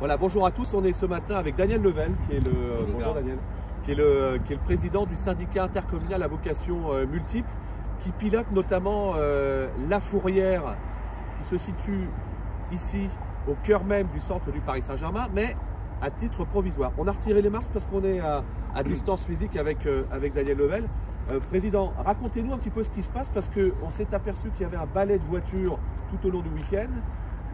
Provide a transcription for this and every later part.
Voilà, bonjour à tous. On est ce matin avec Daniel Level, qui est le, bonjour Daniel, qui est le président du syndicat intercommunal à vocation multiple, qui pilote notamment la Fourrière, qui se situe ici au cœur même du centre du Paris Saint-Germain, mais à titre provisoire. On a retiré les marches parce qu'on est à distance physique avec Daniel Level. Président, racontez-nous un petit peu ce qui se passe, parce qu'on s'est aperçu qu'il y avait un balai de voitures tout au long du week-end.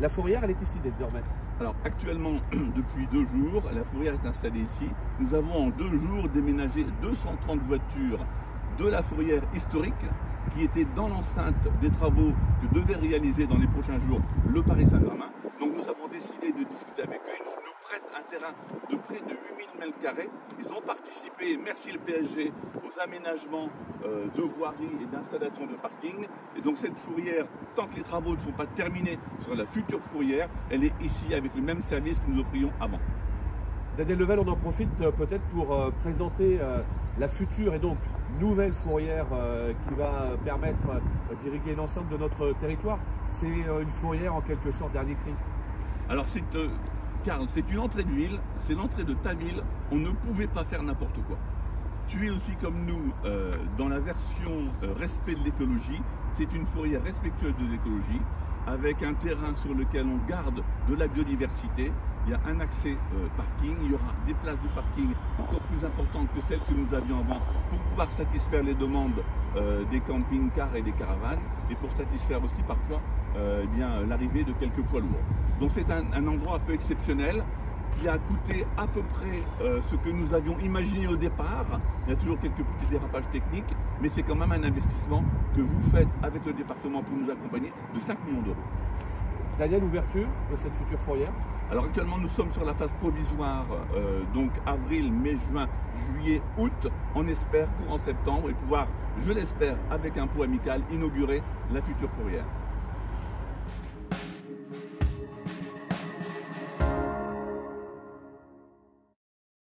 La Fourrière, elle est ici désormais. Alors actuellement, depuis 2 jours, la Fourrière est installée ici. Nous avons en 2 jours déménagé 230 voitures de la Fourrière historique qui était dans l'enceinte des travaux que devait réaliser dans les prochains jours le Paris Saint-Germain. Donc nous avons décidé de discuter avec eux. Ils nous prêtent un terrain de près de 8000 m². Ils ont participé, merci le PSG, aux aménagements de voirie et d'installation de parking. Et donc cette Fourrière, tant que les travaux ne sont pas terminés sur la future Fourrière, elle est ici avec le même service que nous offrions avant. Daniel Level, on en profite peut-être pour présenter la future et donc nouvelle Fourrière qui va permettre d'irriguer l'ensemble de notre territoire. C'est une Fourrière en quelque sorte dernier cri. Alors Karl, c'est une entrée de ville, c'est l'entrée de ta ville. On ne pouvait pas faire n'importe quoi. Tu es aussi comme nous dans la version respect de l'écologie. C'est une Fourrière respectueuse de l'écologie, avec un terrain sur lequel on garde de la biodiversité. Il y a un accès parking, il y aura des places de parking encore plus importantes que celles que nous avions avant pour pouvoir satisfaire les demandes des camping-cars et des caravanes, et pour satisfaire aussi parfois l'arrivée de quelques poids lourds. Donc c'est un endroit un peu exceptionnel qui a coûté à peu près ce que nous avions imaginé au départ. Il y a toujours quelques petits dérapages techniques, mais c'est quand même un investissement que vous faites avec le département pour nous accompagner de 5 millions d'euros. Daniel, ouverture de cette future Fourrière? Alors actuellement nous sommes sur la phase provisoire, donc avril, mai, juin, juillet, août. On espère courant septembre et pouvoir, je l'espère, avec un pot amical, inaugurer la future Fourrière.